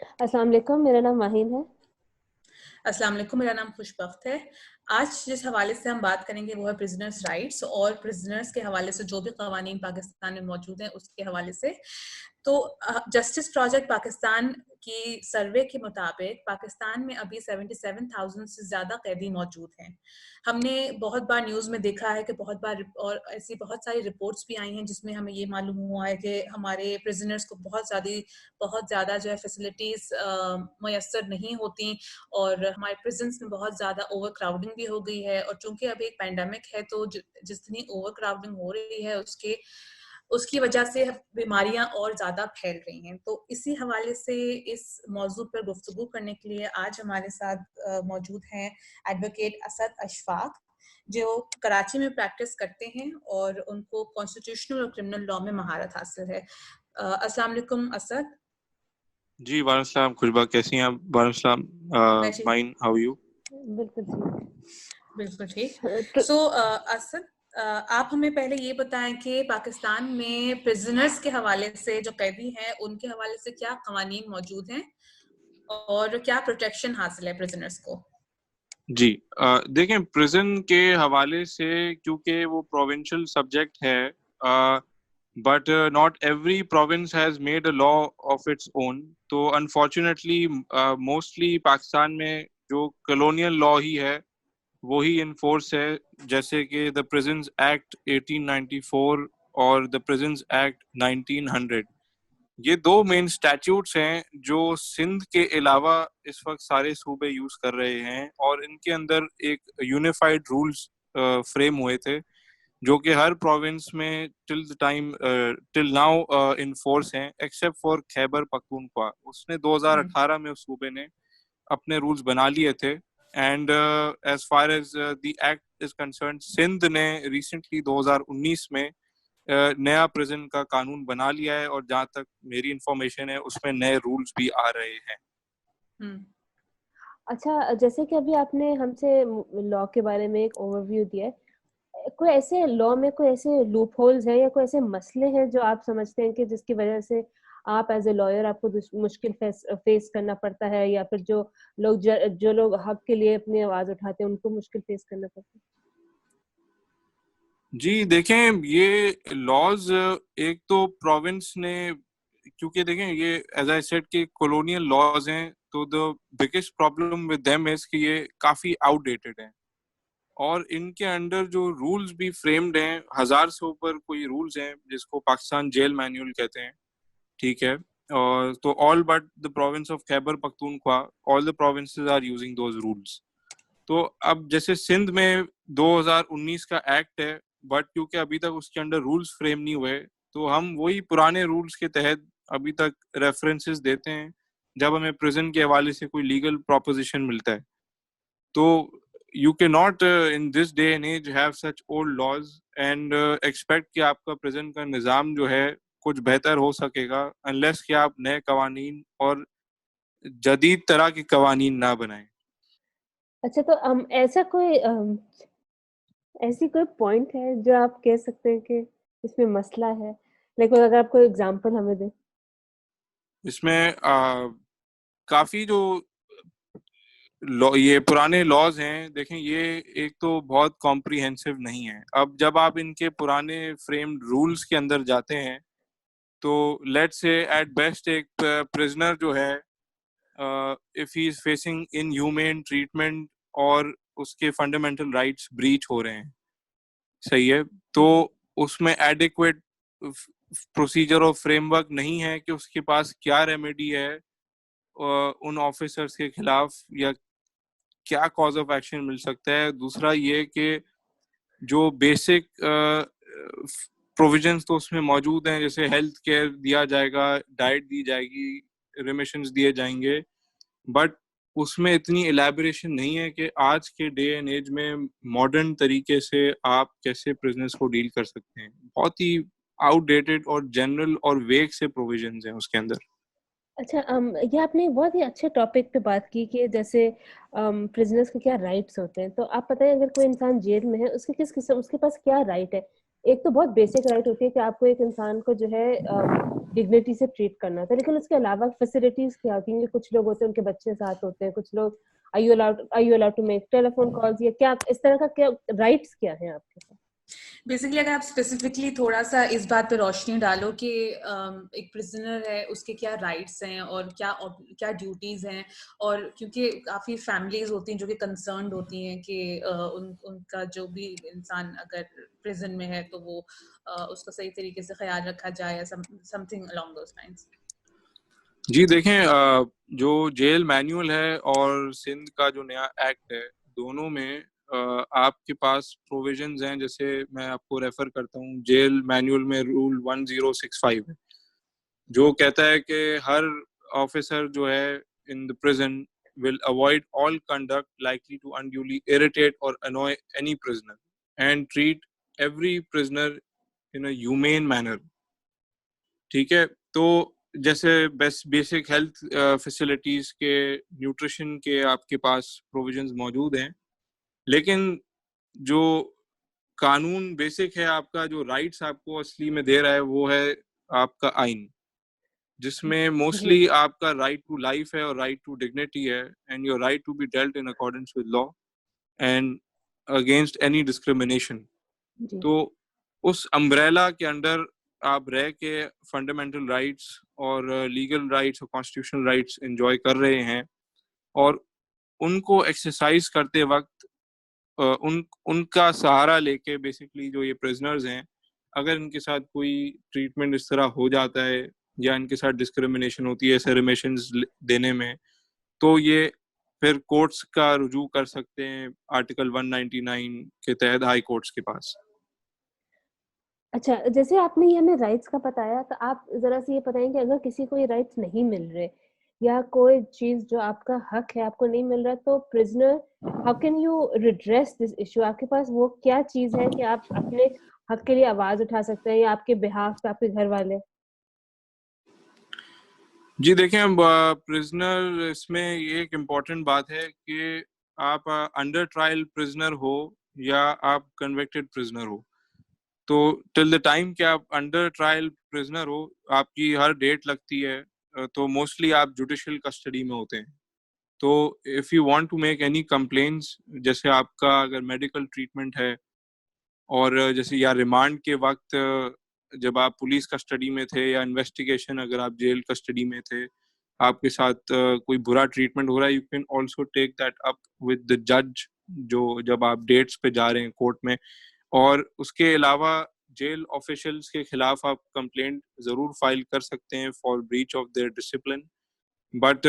अस्सलाम वालेकुम, मेरा नाम माहिन है। अस्सलाम वालेकुम, मेरा नाम खुशबख्त है। आज जिस हवाले से हम बात करेंगे वो है प्रिजनर्स राइट्स और प्रिजनर्स के हवाले से जो भी कवानीन पाकिस्तान में मौजूद हैं उसके हवाले से। तो जस्टिस प्रोजेक्ट पाकिस्तान की सर्वे के मुताबिक पाकिस्तान में अभी 77,000 से ज़्यादा कैदी मौजूद हैं। हमने बहुत बार न्यूज़ में देखा है कि बहुत बार और ऐसी बहुत सारी रिपोर्ट्स भी आई हैं जिसमें हमें ये मालूम हुआ है कि हमारे प्रिजनर्स को बहुत ज़्यादा जो है फैसिलिटीज़ मैसर नहीं होती और हमारे प्रिजन्स में बहुत ज़्यादा ओवर क्राउडिंग भी हो गई है। और चूंकि अभी एक पैंडेमिक है तो जितनी ओवर क्राउडिंग हो रही है उसकी वजह से बीमारियां और ज़्यादा फैल रही हैं। तो इसी हवाले से इस मौजू पर गुफ्तगू करने के लिए आज हमारे साथ मौजूद हैं एडवोकेट असद अशफाक, जो कराची में प्रैक्टिस करते हैं और उनको कॉन्स्टिट्यूशनल और क्रिमिनल लॉ में महारत हासिल है। अस्सलाम वालेकुम असद। जी वालेकुम सलाम खुशबा, कैसी हैं आप? वालेकुम सलाम माइन, हाउ यू? बिल्कुल बिल्कुल ठीक। ठीक। सो असद, आप हमें पहले ये बताएं कि पाकिस्तान में प्रिजनर्स के हवाले से जो कैदी हैं उनके हवाले से क्या कवानीन मौजूद हैं और क्या प्रोटेक्शन हासिल है प्रिजनर्स को। जी देखें, प्रिजन के हवाले से क्योंकि वो प्रोविंशियल सब्जेक्ट है, but not every province has made a law of its own. तो अनफॉर्चुनेटली मोस्टली पाकिस्तान में जो कॉलोनियल लॉ ही है वो ही इन फोर्स है, जैसे कि द प्रिजन्स एक्ट 1894 और द प्रिजन्स एक्ट 1900। ये दो मेन स्टैट्यूट्स हैं जो सिंध के अलावा इस वक्त सारे सूबे यूज कर रहे हैं, और इनके अंदर एक यूनिफाइड रूल्स फ्रेम हुए थे जो कि हर प्रोविंस में टिल नाउ इन फोर्स हैं, एक्सेप्ट फॉर खैबर पख्तूनख्वा। उसने 2018 में उस सूबे ने अपने रूल्स बना लिए थे। And as far as the act is concerned, Sindh ने रिसेंटली 2019 में नया प्रिजन का कानून बना लिया है, और जहां तक मेरी इंफॉर्मेशन है उसमें नए रूल्स भी आ रहे हैं। अच्छा, जैसे कि अभी आपने हमसे लॉ के बारे में एक ओवरव्यू दिया है, कोई ऐसे लॉ में कोई ऐसे लूप होल्स हैं या कोई ऐसे मसले हैं जो आप समझते हैं कि जिसकी वजह से आप एज ए लॉयर आपको मुश्किल फेस करना पड़ता है, या फिर जो लोग हक के लिए अपनी आवाज उठाते हैं उनको मुश्किल फेस करना पड़ता है? जी देखें, ये लॉज एक तो प्रोविंस ने, क्योंकि देखें ये एज आई सेड के कॉलोनियल लॉज हैं, तो the biggest problem with them is कि ये काफी आउटडेटेड हैं, और इनके अंडर जो रूल्स भी फ्रेम्ड हैं, 1000 से ऊपर कोई रूल्स हैं जिसको पाकिस्तान जेल मैनुअल कहते हैं, ठीक है। और तो all but the province of Khyber Pakhtunkhwa, all the provinces are using those rules. तो अब जैसे सिंध में 2019 का एक्ट है, बट क्योंकि अभी तक उसके अंडर रूल्स फ्रेम नहीं हुए, तो हम वही पुराने रूल्स के तहत अभी तक रेफरेंसेस देते हैं जब हमें प्रिजन के हवाले से कोई लीगल प्रोपोजिशन मिलता है। तो you can not in this day and age have such old laws and expect कि आपका प्रिजन का निज़ाम जो है कुछ बेहतर हो सकेगा, अनलेस कि आप नए कवानीन और जदीद तरह के कवानीन ना बनाएं। अच्छा, तो ऐसी कोई पॉइंट है जो आप कह सकते हैं कि इसमें मसला है, लेकिन अगर आप कोई एग्जांपल हमें दें। इसमें काफी जो ये पुराने लॉज हैं, देखें ये एक तो बहुत कॉम्प्रिहेंसिव नहीं है। अब जब आप इनके पुराने फ्रेम्ड रूल्स के अंदर जाते हैं, तो लेट्स से एट बेस्ट एक प्रिजनर जो है, if he is facing inhumane treatment और उसके फंडामेंटल राइट्स ब्रीच हो रहे हैं, सही है, तो उसमें एडिक्वेट प्रोसीजर और फ्रेमवर्क नहीं है कि उसके पास क्या रेमेडी है उन ऑफिसर्स के खिलाफ, या क्या कॉज ऑफ एक्शन मिल सकता है। दूसरा ये कि जो बेसिक प्रोविजंस तो उसमें मौजूद हैं, जैसे हेल्थ केयर दिया जाएगा, डाइट दी जाएगी, रिमिशंस दिए जाएंगे, बट उसमें इतनी एलैबोरेशन नहीं है कि आज के डे एंड एज में मॉडर्न तरीके से आप कैसे प्रिजनर्स को डील कर सकते हैं। बहुत ही आउटडेटेड और जनरल और वेग से प्रोविजंस हैं उसके अंदर। अच्छा, ये आपने बहुत ही अच्छे टॉपिक पे बात की कि जैसे प्रिजनर्स के क्या राइट्स होते हैं। तो आप बताइए, अगर कोई इंसान जेल में है उसके पास क्या राइट है? एक तो बहुत बेसिक राइट होती है कि आपको एक इंसान को जो है डिग्निटी से ट्रीट करना था, लेकिन उसके अलावा फैसिलिटीज क्या होती हैं? कुछ लोग होते हैं उनके बच्चे साथ होते हैं, कुछ लोग are you allowed to make telephone calls, या क्या इस तरह का क्या राइट्स क्या हैं आपके पास? बेसिकली अगर आप स्पेसिफिकली थोड़ा सा इस बात पे रोशनी डालो कि एक प्रिजनर है उसके क्या राइट्स हैं और क्या क्या ड्यूटीज हैं, और क्योंकि काफी फैमिलीज होती हैं जो कि कंसर्न्ड होती हैं कि उनका जो भी इंसान अगर प्रिजन में है तो वो उसका सही तरीके से ख्याल रखा जाए या समथिंग अलोंग दोस लाइंस। जी देखें, जो जेल मैनुअल है और सिंध का जो नया एक्ट है, दोनों में आपके पास प्रोविजंस हैं। जैसे मैं आपको रेफर करता हूँ, जेल मैनुअल में रूल 1065 है, जो कहता है कि हर ऑफिसर जो है in the prison will avoid all conduct likely to unduly irritate or annoy any prisoner and treat every prisoner in a humane manner। ठीक है, तो जैसे बेसिक हेल्थ फैसिलिटीज के, न्यूट्रिशन के आपके पास प्रोविजंस मौजूद हैं, लेकिन जो कानून बेसिक है आपका, जो राइट्स आपको असली में दे रहा है, वो है आपका आइन, जिसमें जी मोस्टली आपका राइट टू लाइफ है और राइट टू डिग्निटी है, and your right to be dealt in accordance with law and against any discrimination. जी तो उस अम्ब्रेला के अंडर आप रह के फंडामेंटल राइट्स और लीगल राइट्स और कॉन्स्टिट्यूशनल राइट्स एंजॉय कर रहे हैं, और उनको एक्सरसाइज करते वक्त उनका सहारा लेके बेसिकली जो ये प्रिजनर्स हैं, अगर इनके साथ कोई ट्रीटमेंट इस तरह हो जाता है या इनके साथ डिस्क्रिमिनेशन होती है सेरेमेशंस देने में, तो ये फिर कोर्ट्स का रुजू कर सकते हैं आर्टिकल 199 के तहत हाई कोर्ट्स के पास। अच्छा, जैसे आपने ये हमें राइट्स का बताया, तो आप जरा से ये बताएं कि अगर किसी को ये राइट्स नहीं मिल रहे या कोई चीज जो आपका हक है आपको नहीं मिल रहा, तो prisoner how can you redress this issue? आपके पास वो क्या चीज है कि आप अपने हक के लिए आवाज उठा सकते हैं, या आपके बिहाफ पे आपके घर वाले? जी देखें, प्रिजनर इसमें ये एक इम्पॉर्टेंट बात है कि आप अंडर ट्रायल प्रिजनर हो या आप कन्विक्टेड प्रिजनर हो, तो टिल द टाइम कि आप अंडर ट्रायल प्रिजनर हो, आपकी हर डेट लगती है, तो मोस्टली आप जुडिशियल कस्टडी में होते हैं। तो if you want to make any complaints, जैसे आपका अगर मेडिकल ट्रीटमेंट है, और जैसे या रिमांड के वक्त जब आप पुलिस कस्टडी में थे, या इन्वेस्टिगेशन अगर आप जेल कस्टडी में थे, आपके साथ कोई बुरा ट्रीटमेंट हो रहा है, you can also take that up with the जज, जो जब आप डेट्स पे जा रहे हैं कोर्ट में। और उसके अलावा जेल ऑफिशियल्स के खिलाफ आप कंप्लेंट जरूर फाइल कर सकते हैं for breach of their discipline, but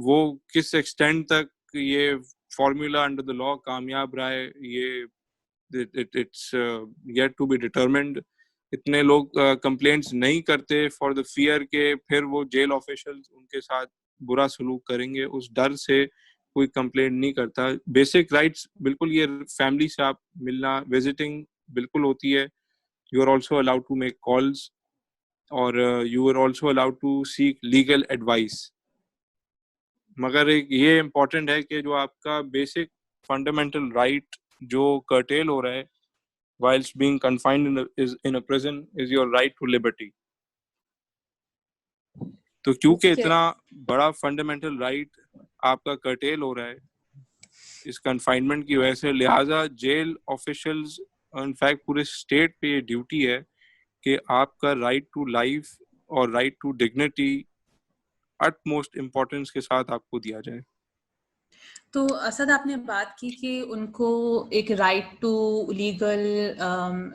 वो किस एक्सटेंड तक ये फॉर्मूला अंडर द लॉ कामयाब रहा है, ये it's yet to be determined। इतने लोग कंप्लेंट्स नहीं करते फॉर द फियर के फिर वो जेल ऑफिशियल्स उनके साथ बुरा सलूक करेंगे, उस डर से कोई कंप्लेंट नहीं करता। बेसिक राइट्स बिल्कुल, ये फैमिली से आप मिलना, विजिटिंग बिल्कुल होती है, you are also allowed to make calls, और you are also allowed to seek legal advice. मगर एक ये इम्पोर्टेंट है कि जो आपका बेसिक फंडामेंटल राइट जो कर्टेल हो रहा है whilst being confined in a prison is your right to liberty। तो क्योंकि इतना बड़ा फंडामेंटल राइट आपका कर्टेल हो रहा है इस कन्फाइनमेंट की वजह से, लिहाजा जेल ऑफिशियल्स, इनफैक्ट पूरे स्टेट पे ये ड्यूटी है कि आपका राइट टू लाइफ और right to dignity utmost importance के साथ आपको दिया जाए। तो असद, आपने बात की कि उनको एक राइट टू लीगल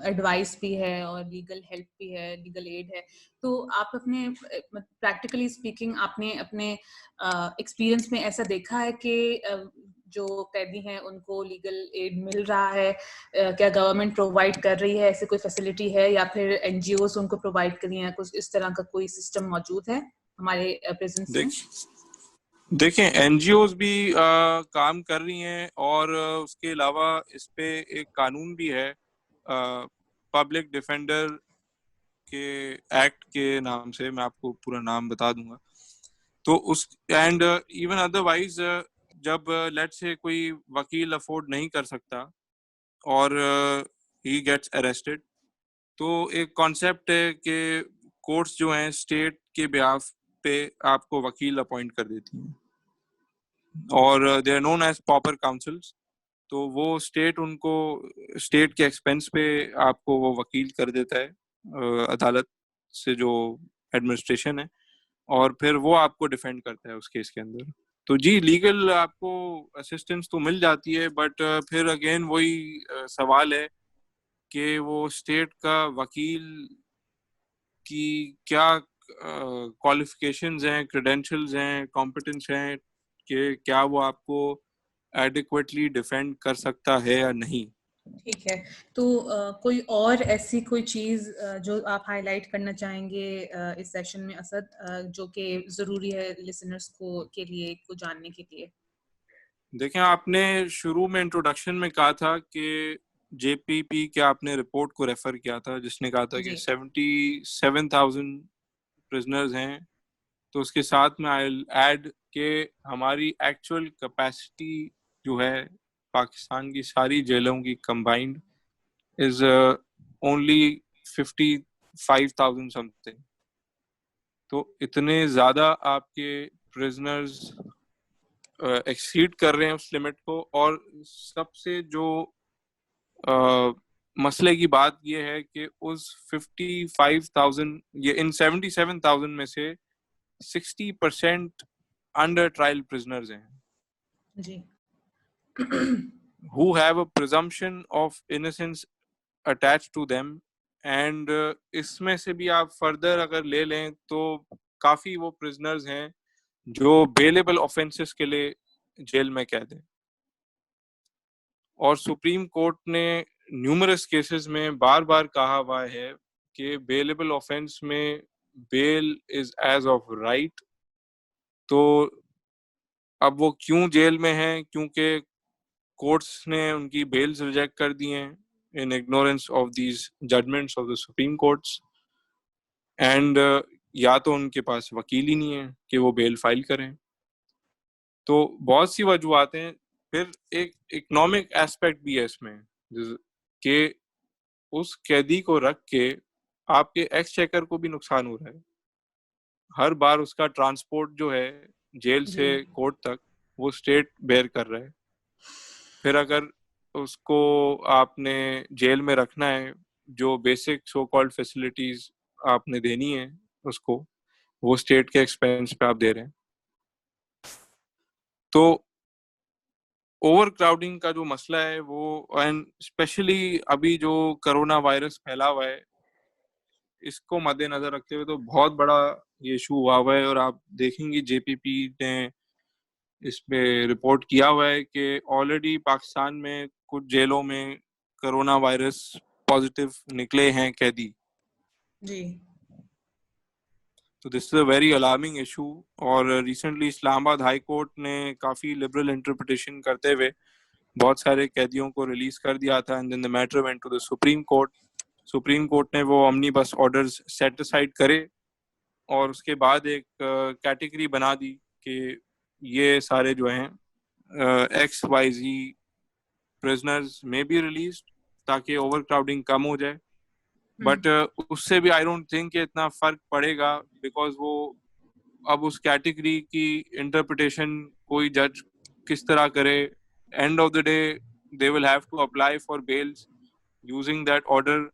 एडवाइस भी है और लीगल हेल्प भी है, लीगल एड है। तो आप अपने प्रैक्टिकली स्पीकिंग आपने अपने एक्सपीरियंस में ऐसा देखा है कि जो कैदी हैं उनको लीगल एड मिल रहा है? क्या गवर्नमेंट प्रोवाइड कर रही है, ऐसे कोई फैसिलिटी है, या फिर एनजीओस उनको प्रोवाइड कर रही हैं? कुछ इस तरह का कोई सिस्टम मौजूद है हमारे प्रिजन्स में? देखें, एनजीओज भी काम कर रही हैं, और उसके अलावा इस पे एक कानून भी है पब्लिक डिफेंडर के एक्ट के नाम से, मैं आपको पूरा नाम बता दूंगा। तो उस एंड इवन अदरवाइज जब लेट्स से कोई वकील अफोर्ड नहीं कर सकता और ही गेट्स अरेस्टेड, तो एक कॉन्सेप्ट है कि कोर्ट्स जो हैं स्टेट के बिहाफ पे आपको वकील अपॉइंट कर देती हैं, और they are known as pauper councils. तो वो स्टेट के एक्सपेंस पे आपको वो वकील कर देता है अदालत से जो एडमिनिस्ट्रेशन है, और फिर वो आपको डिफेंड करता है उस केस के अंदर। तो जी, लीगल आपको असिस्टेंस तो मिल जाती है, बट फिर अगेन वही सवाल है कि वो स्टेट का वकील की क्या क्वालिफिकेशंस हैं, क्रेडेंशियल्स हैं, कॉम्पिटेंस हैं, कि क्या वो आपको एडिक्वेटली डिफेंड कर सकता है या नहीं। ठीक है, तो कोई और ऐसी कोई चीज जो आप हाईलाइट करना चाहेंगे इस सेशन में असद, जो कि जरूरी है लिसनर्स के लिए को जानने के लिए? देखें, आपने शुरू में इंट्रोडक्शन में कहा था कि जेपीपी के आपने रिपोर्ट को रेफर किया था, जिसने कहा था कि 77,000 प्रिजनर्स हैं। तो उसके साथ में आई ऐड के हमारी एक्चुअल कैपेसिटी जो है पाकिस्तान की सारी जेलों की कंबाइंड इज ओनली 55,000 समथिंग। तो इतने ज्यादा आपके प्रिजनर्स एक्सीड कर रहे हैं उस लिमिट को। और सबसे जो मसले की बात ये है कि उस 55,000 ये इन 77,000 में से 60% अंडर ट्रायल प्रिजनर्स हैं जी। who have a presumption of innocence attached to them, and इसमें से भी आप फर्दर अगर ले लें तो काफी वो प्रिजनर्स हैं जो बेलेबल ऑफेंसेस के लिए जेल में कैद हैं। और सुप्रीम कोर्ट ने न्यूमरस केसेस में बार बार कहा हुआ है कि बेलेबल ऑफेंस में bail is as of right. तो अब वो क्यों जेल में हैं? क्योंकि कोर्ट्स ने उनकी बेल्स रिजेक्ट कर दी हैं in ignorance of these judgements of the supreme courts, and या तो उनके पास वकील ही नहीं है कि वो बेल फाइल करें। तो बहुत सी वजूहत हैं। फिर एक इकोनॉमिक एस्पेक्ट भी है इसमें कि उस कैदी को रख के आपके एक्सचेकर को भी नुकसान हो रहा है। हर बार उसका ट्रांसपोर्ट जो है जेल से कोर्ट तक वो स्टेट बेयर कर रहा है। फिर अगर उसको आपने जेल में रखना है, जो बेसिक सो कॉल्ड फैसिलिटीज आपने देनी है उसको, वो स्टेट के एक्सपेंस पे आप दे रहे हैं। तो ओवर क्राउडिंग का जो मसला है वो, एंड स्पेशली अभी जो कोरोना वायरस फैला हुआ है, इसको मद्देनजर रखते हुए तो बहुत बड़ा ये इशू हुआ है। और आप देखेंगे जेपीपी ने इस पे रिपोर्ट किया हुआ है कि ऑलरेडी पाकिस्तान में कुछ जेलों में कोरोना वायरस पॉजिटिव निकले हैं कैदी जी। तो this is a very alarming issue. और रिसेंटली इस्लामाबाद हाई कोर्ट ने काफी लिबरल इंटरप्रिटेशन करते हुए बहुत सारे कैदियों को रिलीज कर दिया था, and then the matter went to the supreme court. Supreme court ने वो ऑमनीबस ऑर्डर्स सेट असाइड करे और उसके बाद एक कैटेगरी बना दी कि ये सारे जो हैं XYZ प्रिजनर्स में बी रिलीज, ताकि ओवर क्राउडिंग कम हो जाए। बट उससे भी आई डोंट थिंक इतना फर्क पड़ेगा, बिकॉज वो अब उस कैटेगरी की इंटरप्रिटेशन कोई जज किस तरह करे, end of the day they will have to apply for bails using that order.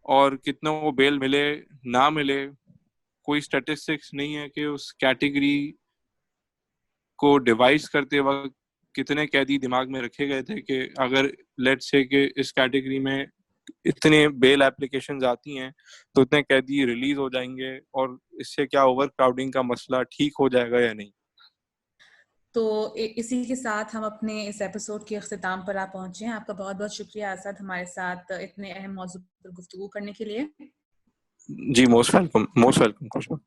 और कितना वो बेल मिले ना मिले, कोई स्टैटिस्टिक्स नहीं है कि उस कैटेगरी को डिवाइस करते वक्त कितने कैदी दिमाग में रखे गए थे कि अगर लेट्स से कि इस कैटेगरी में इतने बेल एप्लीकेशंस आती हैं तो इतने कैदी रिलीज हो जाएंगे, और इससे क्या ओवर क्राउडिंग का मसला ठीक हो जाएगा या नहीं। तो इसी के साथ हम अपने इस एपिसोड के अख्ताम पर आप पहुंचे हैं। आपका बहुत बहुत शुक्रिया असद, हमारे साथ इतने अहम मौजू पर गुफ्तगू करने के लिए। जी, मोस्ट वेलकम खुशबू।